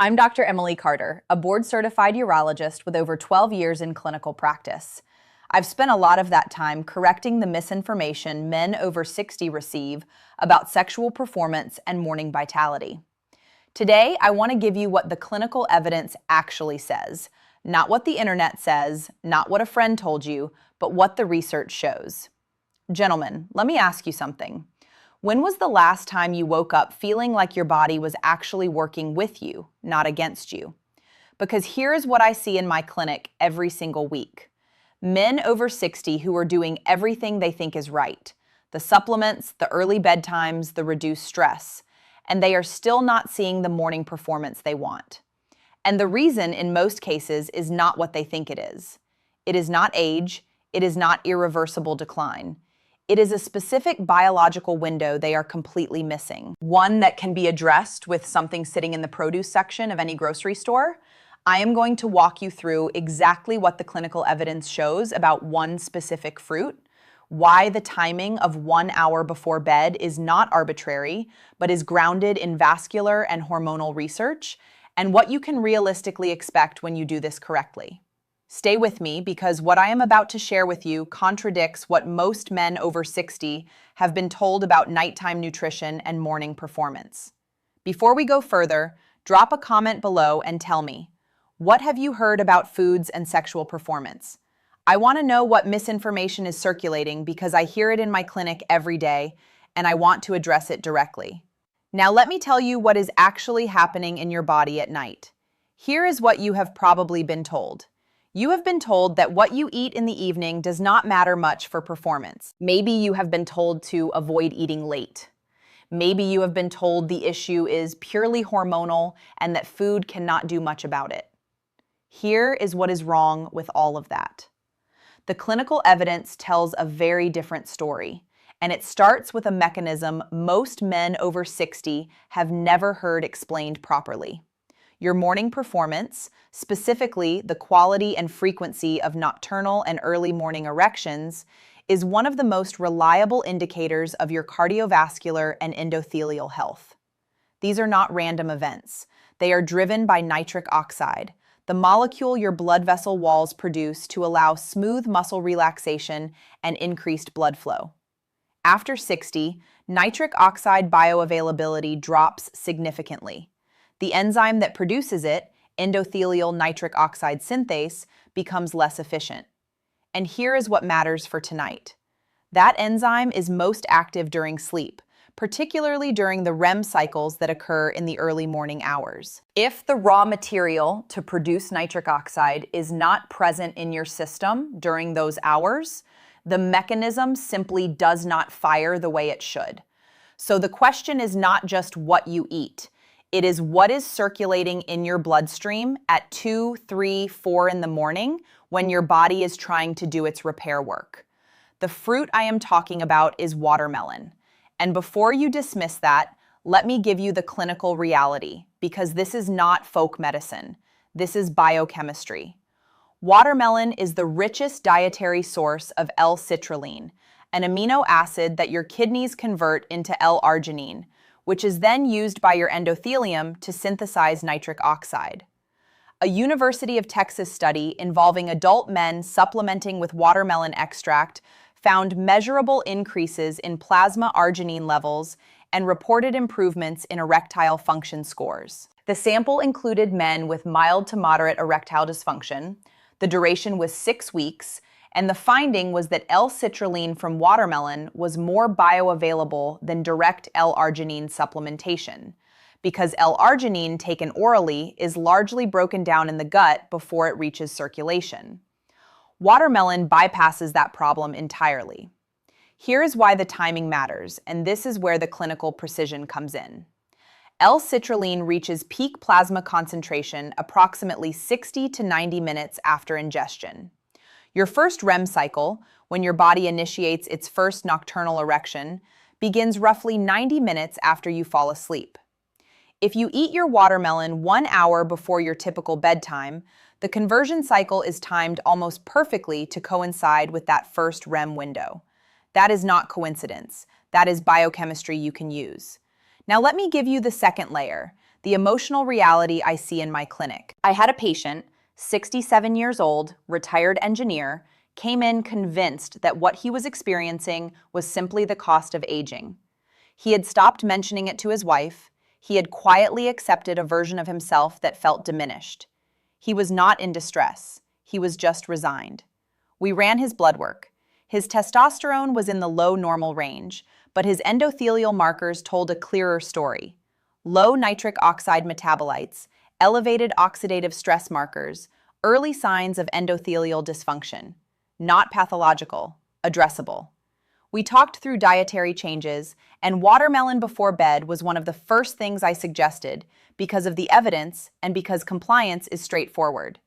I'm Dr. Emily Carter, a board-certified urologist with over 12 years in clinical practice. I've spent a lot of that time correcting the misinformation men over 60 receive about sexual performance and morning vitality. Today, I want to give you what the clinical evidence actually says, not what the internet says, not what a friend told you, but what the research shows. Gentlemen, let me ask you something. When was the last time you woke up feeling like your body was actually working with you, not against you? Because here is what I see in my clinic every single week. Men over 60 who are doing everything they think is right. The supplements, the early bedtimes, the reduced stress. And they are still not seeing the morning performance they want. And the reason in most cases is not what they think it is. It is not age. It is not irreversible decline. It is a specific biological window they are completely missing. One that can be addressed with something sitting in the produce section of any grocery store. I am going to walk you through exactly what the clinical evidence shows about one specific fruit, why the timing of 1 hour before bed is not arbitrary, but is grounded in vascular and hormonal research, and what you can realistically expect when you do this correctly. Stay with me because what I am about to share with you contradicts what most men over 60 have been told about nighttime nutrition and morning performance. Before we go further, drop a comment below and tell me, what have you heard about foods and sexual performance? I want to know what misinformation is circulating because I hear it in my clinic every day and I want to address it directly. Now let me tell you what is actually happening in your body at night. Here is what you have probably been told. You have been told that what you eat in the evening does not matter much for performance. Maybe you have been told to avoid eating late. Maybe you have been told the issue is purely hormonal and that food cannot do much about it. Here is what is wrong with all of that. The clinical evidence tells a very different story, and it starts with a mechanism most men over 60 have never heard explained properly. Your morning performance, specifically the quality and frequency of nocturnal and early morning erections, is one of the most reliable indicators of your cardiovascular and endothelial health. These are not random events. They are driven by nitric oxide, the molecule your blood vessel walls produce to allow smooth muscle relaxation and increased blood flow. After 60, nitric oxide bioavailability drops significantly. The enzyme that produces it, endothelial nitric oxide synthase, becomes less efficient. And here is what matters for tonight. That enzyme is most active during sleep, particularly during the REM cycles that occur in the early morning hours. If the raw material to produce nitric oxide is not present in your system during those hours, the mechanism simply does not fire the way it should. So the question is not just what you eat. It is what is circulating in your bloodstream at 2, 3, 4 in the morning when your body is trying to do its repair work. The fruit I am talking about is watermelon. And before you dismiss that, let me give you the clinical reality, because this is not folk medicine. This is biochemistry. Watermelon is the richest dietary source of L-citrulline, an amino acid that your kidneys convert into L-arginine, which is then used by your endothelium to synthesize nitric oxide. A University of Texas study involving adult men supplementing with watermelon extract found measurable increases in plasma arginine levels and reported improvements in erectile function scores. The sample included men with mild to moderate erectile dysfunction. The duration was 6 weeks, and the finding was that L-citrulline from watermelon was more bioavailable than direct L-arginine supplementation, because L-arginine taken orally is largely broken down in the gut before it reaches circulation. Watermelon bypasses that problem entirely. Here is why the timing matters, and this is where the clinical precision comes in. L-citrulline reaches peak plasma concentration approximately 60 to 90 minutes after ingestion. Your first REM cycle, when your body initiates its first nocturnal erection, begins roughly 90 minutes after you fall asleep. If you eat your watermelon 1 hour before your typical bedtime, the conversion cycle is timed almost perfectly to coincide with that first REM window. That is not coincidence. That is biochemistry you can use. Now let me give you the second layer, the emotional reality I see in my clinic. I had a patient, 67 years old, retired engineer, came in convinced that what he was experiencing was simply the cost of aging. He had stopped mentioning it to his wife. He had quietly accepted a version of himself that felt diminished. He was not in distress. He was just resigned. We ran his blood work. His testosterone was in the low normal range, but his endothelial markers told a clearer story. Low nitric oxide metabolites, elevated oxidative stress markers, early signs of endothelial dysfunction. Not pathological, addressable. We talked through dietary changes, and watermelon before bed was one of the first things I suggested because of the evidence and because compliance is straightforward.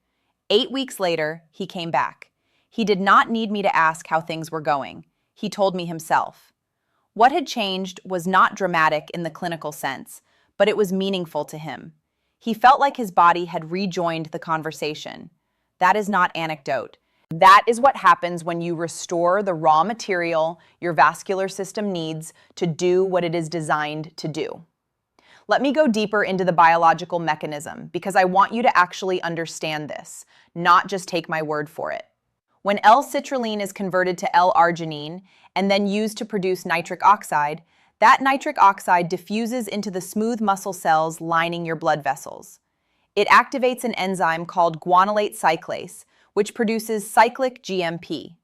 8 weeks later, he came back. He did not need me to ask how things were going. He told me himself. What had changed was not dramatic in the clinical sense, but it was meaningful to him. He felt like his body had rejoined the conversation. That is not anecdote. That is what happens when you restore the raw material your vascular system needs to do what it is designed to do. Let me go deeper into the biological mechanism because I want you to actually understand this, not just take my word for it. When L-citrulline is converted to L-arginine and then used to produce nitric oxide, that nitric oxide diffuses into the smooth muscle cells lining your blood vessels. It activates an enzyme called guanylate cyclase, which produces cyclic GMP.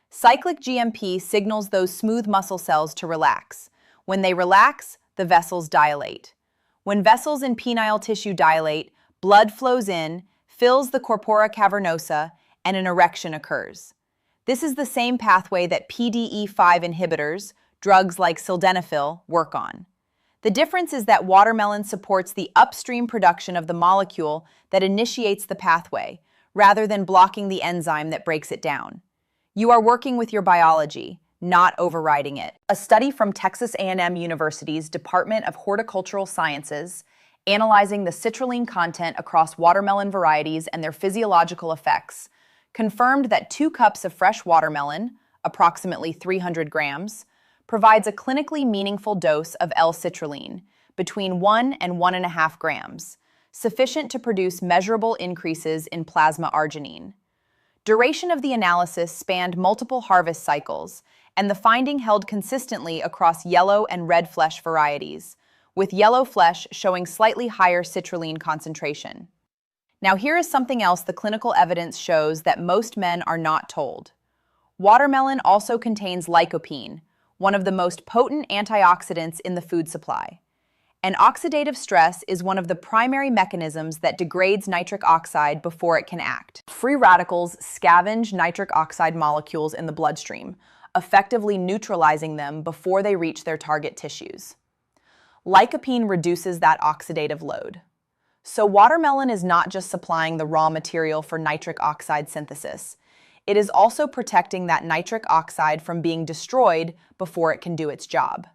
Cyclic GMP signals those smooth muscle cells to relax. When they relax, the vessels dilate. When vessels in penile tissue dilate, blood flows in, fills the corpora cavernosa, and an erection occurs. This is the same pathway that PDE5 inhibitors, drugs like sildenafil, work on. The difference is that watermelon supports the upstream production of the molecule that initiates the pathway, rather than blocking the enzyme that breaks it down. You are working with your biology, not overriding it. A study from Texas A&M University's Department of Horticultural Sciences, analyzing the citrulline content across watermelon varieties and their physiological effects, confirmed that 2 cups of fresh watermelon, approximately 300 grams, provides a clinically meaningful dose of L-citrulline, between 1 and 1.5 grams, sufficient to produce measurable increases in plasma arginine. Duration of the analysis spanned multiple harvest cycles, and the finding held consistently across yellow and red flesh varieties, with yellow flesh showing slightly higher citrulline concentration. Now here is something else the clinical evidence shows that most men are not told. Watermelon also contains lycopene, one of the most potent antioxidants in the food supply. And oxidative stress is one of the primary mechanisms that degrades nitric oxide before it can act. Free radicals scavenge nitric oxide molecules in the bloodstream, effectively neutralizing them before they reach their target tissues. Lycopene reduces that oxidative load. So watermelon is not just supplying the raw material for nitric oxide synthesis. It is also protecting that nitric oxide from being destroyed before it can do its job.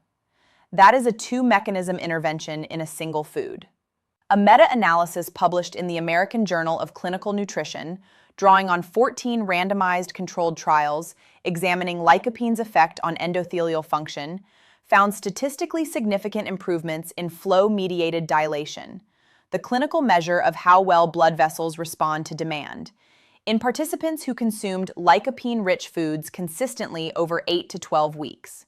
That is a 2-mechanism intervention in a single food. A meta-analysis published in the American Journal of Clinical Nutrition, drawing on 14 randomized controlled trials examining lycopene's effect on endothelial function, found statistically significant improvements in flow-mediated dilation, the clinical measure of how well blood vessels respond to demand, in participants who consumed lycopene-rich foods consistently over 8 to 12 weeks.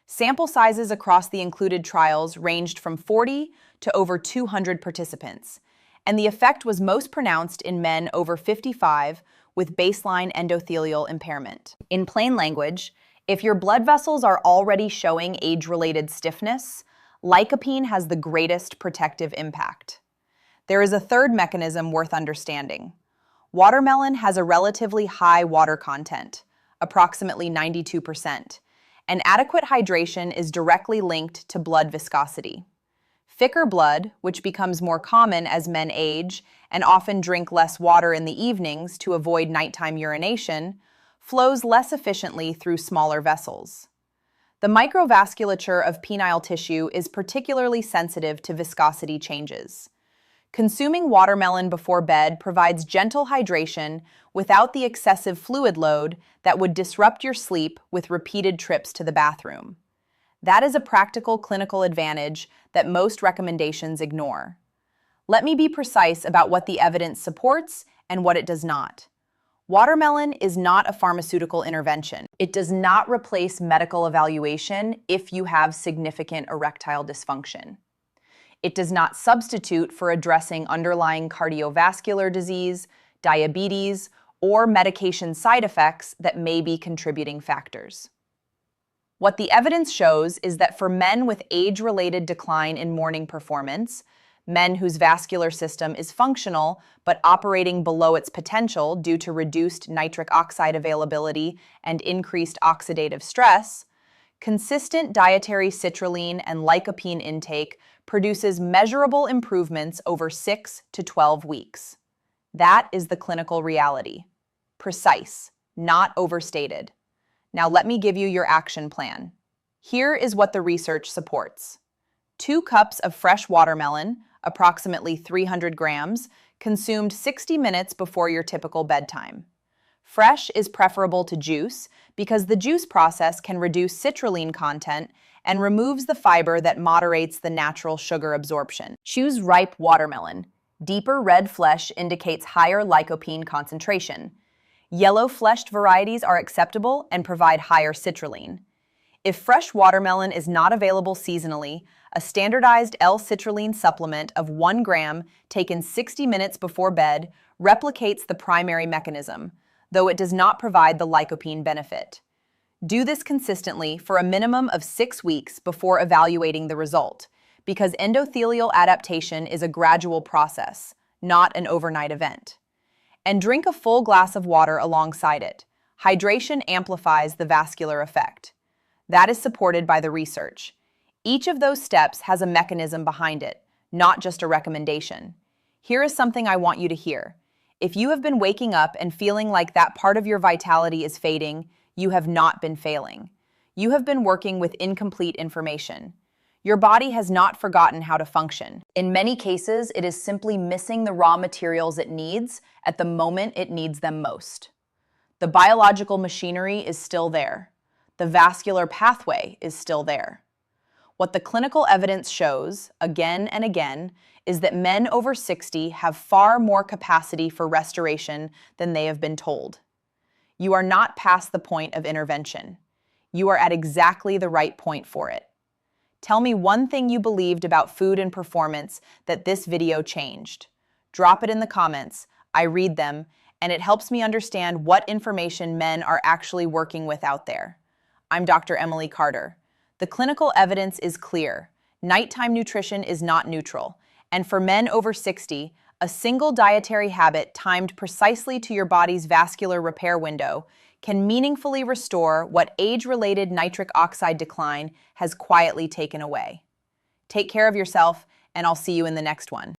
Sample sizes across the included trials ranged from 40 to over 200 participants, and the effect was most pronounced in men over 55 with baseline endothelial impairment. In plain language, if your blood vessels are already showing age-related stiffness, lycopene has the greatest protective impact. There is a third mechanism worth understanding. Watermelon has a relatively high water content, approximately 92%, and adequate hydration is directly linked to blood viscosity. Thicker blood, which becomes more common as men age and often drink less water in the evenings to avoid nighttime urination, flows less efficiently through smaller vessels. The microvasculature of penile tissue is particularly sensitive to viscosity changes. Consuming watermelon before bed provides gentle hydration without the excessive fluid load that would disrupt your sleep with repeated trips to the bathroom. That is a practical clinical advantage that most recommendations ignore. Let me be precise about what the evidence supports and what it does not. Watermelon is not a pharmaceutical intervention. It does not replace medical evaluation if you have significant erectile dysfunction. It does not substitute for addressing underlying cardiovascular disease, diabetes, or medication side effects that may be contributing factors. What the evidence shows is that for men with age-related decline in morning performance, men whose vascular system is functional but operating below its potential due to reduced nitric oxide availability and increased oxidative stress, consistent dietary citrulline and lycopene intake produces measurable improvements over 6 to 12 weeks. That is the clinical reality. Precise, not overstated. Now let me give you your action plan. Here is what the research supports. 2 cups of fresh watermelon, approximately 300 grams, consumed 60 minutes before your typical bedtime. Fresh is preferable to juice because the juice process can reduce citrulline content and removes the fiber that moderates the natural sugar absorption. Choose ripe watermelon. Deeper red flesh indicates higher lycopene concentration. Yellow-fleshed varieties are acceptable and provide higher citrulline. If fresh watermelon is not available seasonally, a standardized L-citrulline supplement of 1 gram taken 60 minutes before bed replicates the primary mechanism, though it does not provide the lycopene benefit. Do this consistently for a minimum of 6 weeks before evaluating the result, because endothelial adaptation is a gradual process, not an overnight event. And drink a full glass of water alongside it. Hydration amplifies the vascular effect. That is supported by the research. Each of those steps has a mechanism behind it, not just a recommendation. Here is something I want you to hear. If you have been waking up and feeling like that part of your vitality is fading, you have not been failing. You have been working with incomplete information. Your body has not forgotten how to function. In many cases, it is simply missing the raw materials it needs at the moment it needs them most. The biological machinery is still there. The vascular pathway is still there. What the clinical evidence shows, again and again, is that men over 60 have far more capacity for restoration than they have been told. You are not past the point of intervention. You are at exactly the right point for it. Tell me one thing you believed about food and performance that this video changed. Drop it in the comments. I read them, and it helps me understand what information men are actually working with out there. I'm Dr. Emily Carter. The clinical evidence is clear. Nighttime nutrition is not neutral, and for men over 60, a single dietary habit timed precisely to your body's vascular repair window can meaningfully restore what age-related nitric oxide decline has quietly taken away. Take care of yourself, and I'll see you in the next one.